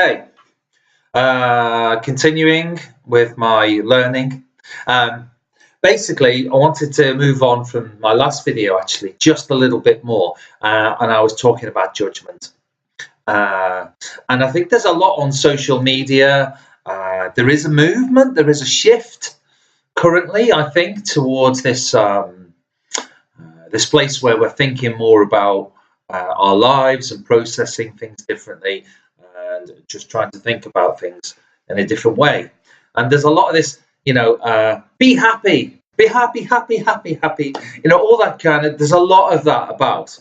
Hey, continuing with my learning. Um, Basically, I wanted to move on from my last video, actually, just a little bit more. And I was talking about judgment. Uh, and I think there's a lot on social media. There is a movement, there is a shift currently, I think, towards this place where we're thinking more about our lives and processing things differently and just trying to think about things in a different way. And there's a lot of this, be happy, be happy, happy, happy, happy, all that kind of, there's a lot of that about.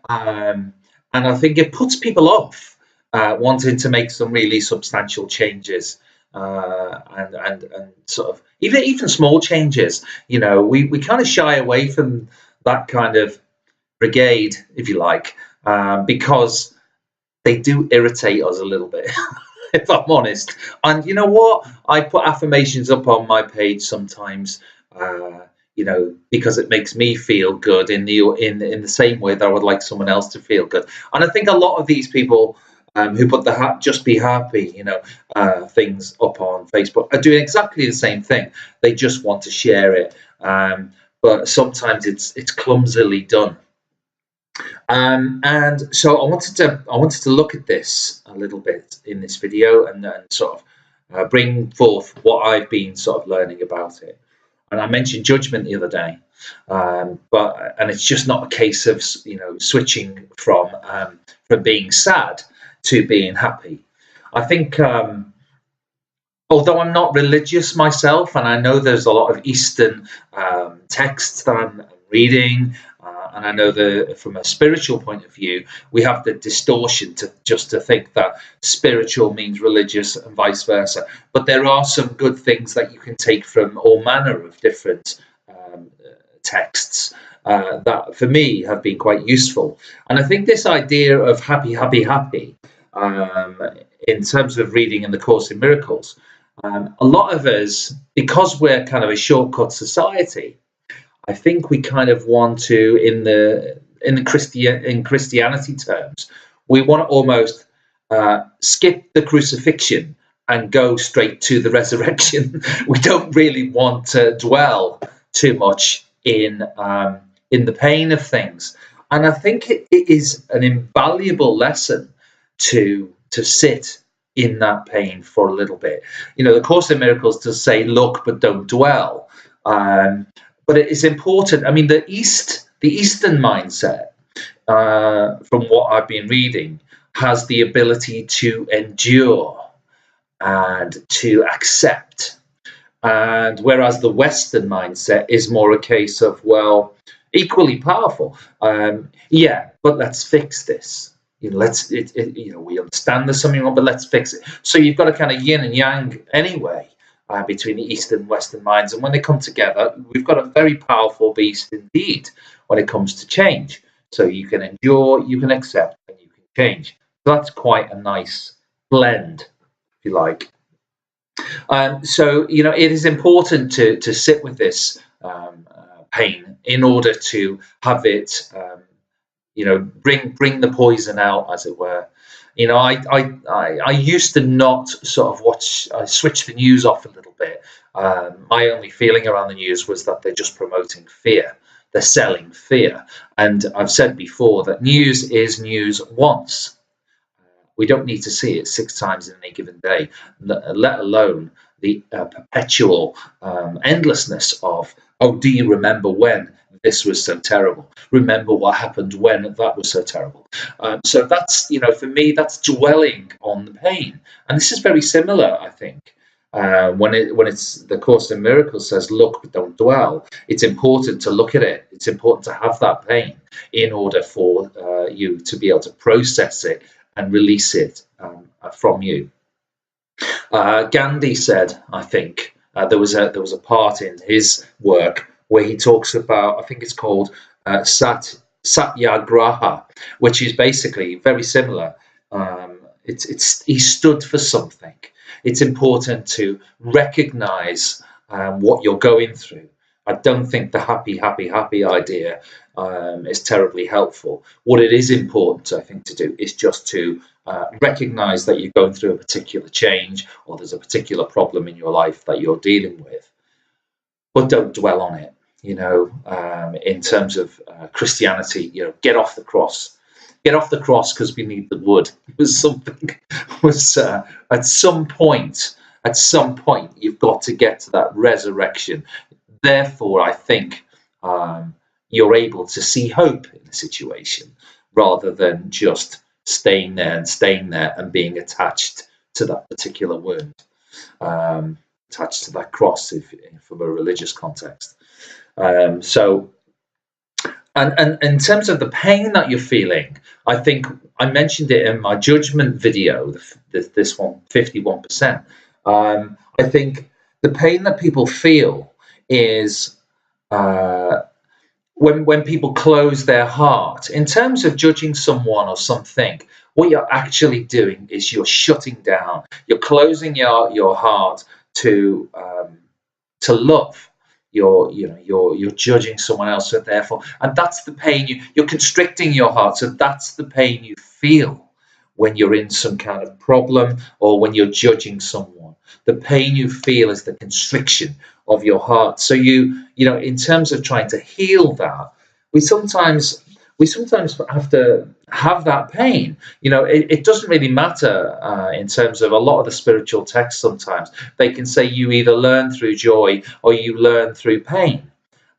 Um, and I think it puts people off wanting to make some really substantial changes. And sort of even small changes, we kind of shy away from that kind of brigade, if you like, because they do irritate us a little bit, if I'm honest. And you know what? I put affirmations up on my page sometimes, because it makes me feel good in the same way that I would like someone else to feel good. And I think a lot of these people who put the just be happy, things up on Facebook are doing exactly the same thing. They just want to share it, but sometimes it's clumsily done. And so I wanted to look at this a little bit in this video and sort of bring forth what I've been sort of learning about it. And I mentioned judgment the other day, and it's just not a case of switching from being sad to being happy. I think, although I'm not religious myself, and I know there's a lot of Eastern texts that I'm reading, and I know that from a spiritual point of view, we have the distortion to think that spiritual means religious and vice versa. But there are some good things that you can take from all manner of different texts that, for me, have been quite useful. And I think this idea of happy, happy, happy, in terms of reading in the Course in Miracles, a lot of us, because we're kind of a shortcut society, I think we kind of want to, in Christianity terms, we want to almost skip the crucifixion and go straight to the resurrection. We don't really want to dwell too much in the pain of things, and I think it is an invaluable lesson to sit in that pain for a little bit. The Course in Miracles does say, "Look, but don't dwell." But it is important. I mean, the Eastern mindset, from what I've been reading, has the ability to endure and to accept. And whereas the Western mindset is more a case of, well, equally powerful. Yeah, but let's fix this. We understand there's something wrong, but let's fix it. So you've got a kind of yin and yang anyway. Between the Eastern and Western minds, and when they come together, we've got a very powerful beast indeed when it comes to change. So you can endure, you can accept, and you can change. So that's quite a nice blend, if you like. So it is important to sit with this pain in order to have it, bring the poison out, as it were. I used to not sort of watch. I switched the news off a little bit. My only feeling around the news was that they're just promoting fear. They're selling fear. And I've said before that news is news once. We don't need to see it 6 times in any given day, let alone the perpetual endlessness of, oh, do you remember when this was so terrible? Remember what happened when that was so terrible? So that's, for me, that's dwelling on the pain. And this is very similar, I think. When it's the Course in Miracles says, look, but don't dwell. It's important to look at it. It's important to have that pain in order for you to be able to process it and release it from you. Gandhi said, I think, there was a part in his work where he talks about, I think it's called Satyagraha, which is basically very similar. He stood for something. It's important to recognize what you're going through. I don't think the happy, happy, happy idea is terribly helpful. What it is important, I think, to do is just to recognize that you're going through a particular change, or there's a particular problem in your life that you're dealing with, but don't dwell on it. In terms of Christianity, get off the cross. Get off the cross, because we need the wood. At some point, you've got to get to that resurrection. Therefore, I think you're able to see hope in the situation, rather than just staying there and being attached to that particular wound, attached to that cross, from a religious context. So, and in terms of the pain that you're feeling, I think I mentioned it in my judgment video, this one, 51%. I think the pain that people feel is when people close their heart. In terms of judging someone or something, what you're actually doing is you're shutting down. You're closing your heart to love. You're judging someone else, so therefore, and that's the pain you're constricting your heart. So that's the pain you feel when you're in some kind of problem, or when you're judging someone. The pain you feel is the constriction of your heart. So in terms of trying to heal that, we sometimes have to have that pain. It doesn't really matter in terms of a lot of the spiritual texts. Sometimes they can say you either learn through joy or you learn through pain.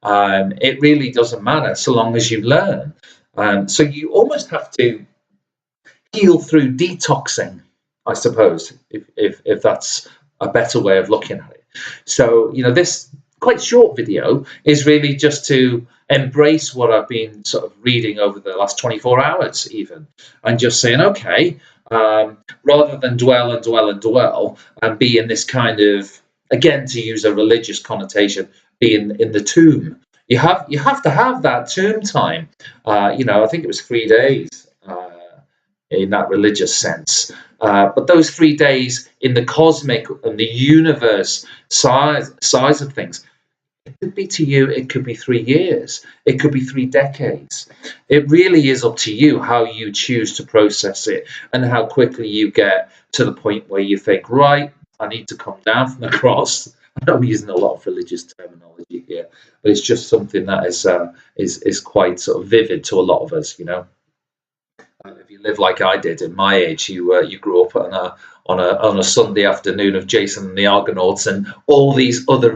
It really doesn't matter, so long as you learn. So you almost have to heal through detoxing, I suppose, if that's a better way of looking at it. So, this quite short video is really just to embrace what I've been sort of reading over the last 24 hours even, and just saying, okay, rather than dwell and be in this kind of, again, to use a religious connotation, be in the tomb. You have to have that tomb time. I think it was 3 days in that religious sense. But those 3 days in the cosmic and the universe size of things, it could be to you, it could be 3 years, it could be 3 decades. It really is up to you how you choose to process it, and how quickly you get to the point where you think, right, I need to come down from the cross. I know I'm using a lot of religious terminology here, but it's just something that is quite sort of vivid to a lot of us, If you live like I did in my age, you grew up on a Sunday afternoon of Jason and the Argonauts and all these other,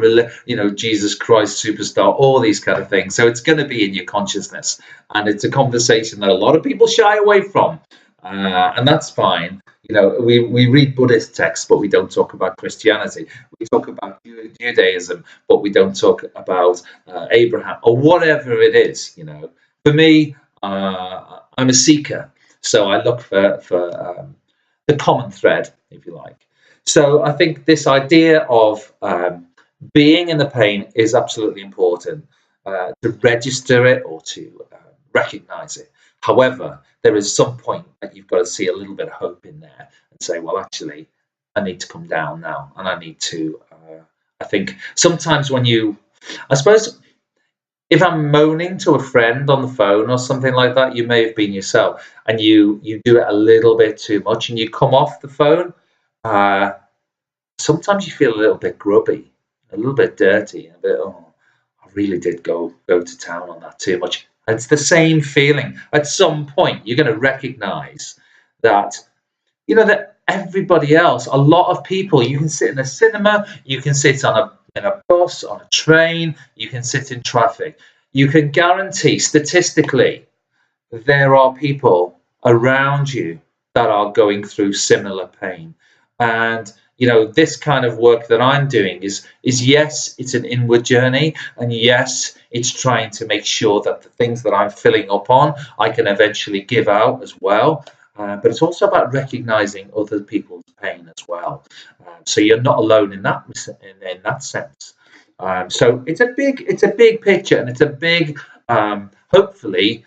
Jesus Christ Superstar, all these kind of things. So it's going to be in your consciousness, and it's a conversation that a lot of people shy away from, and that's fine. We read Buddhist texts, but we don't talk about Christianity. We talk about Judaism, but we don't talk about Abraham or whatever it is. For me, I'm a seeker. So I look for the common thread, if you like. So I think this idea of being in the pain is absolutely important, to register it or to recognize it. However, there is some point that you've got to see a little bit of hope in there and say, well, actually, I need to come down now, and I need to, I think sometimes I suppose, if I'm moaning to a friend on the phone or something like that, you may have been yourself, and you do it a little bit too much, and you come off the phone. Sometimes you feel a little bit grubby, a little bit dirty, a bit, I really did go to town on that too much. It's the same feeling. At some point, you're going to recognize that, that everybody else, a lot of people, you can sit in a cinema, you can sit in a bus, on a train, you can sit in traffic. You can guarantee statistically there are people around you that are going through similar pain. And this kind of work that I'm doing is yes, it's an inward journey, and yes, it's trying to make sure that the things that I'm filling up on, I can eventually give out as well. But it's also about recognizing other people's pain as well. So you're not alone in that sense. So it's a big picture, and it's a big, hopefully,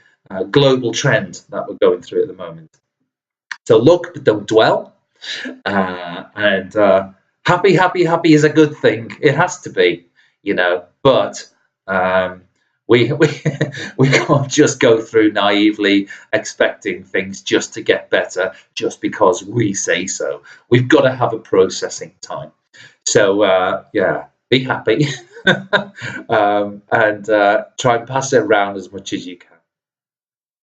global trend that we're going through at the moment. So look, but don't dwell. And happy is a good thing. It has to be, but We we can't just go through naively expecting things just to get better just because we say so. We've got to have a processing time. So yeah, be happy and try and pass it around as much as you can.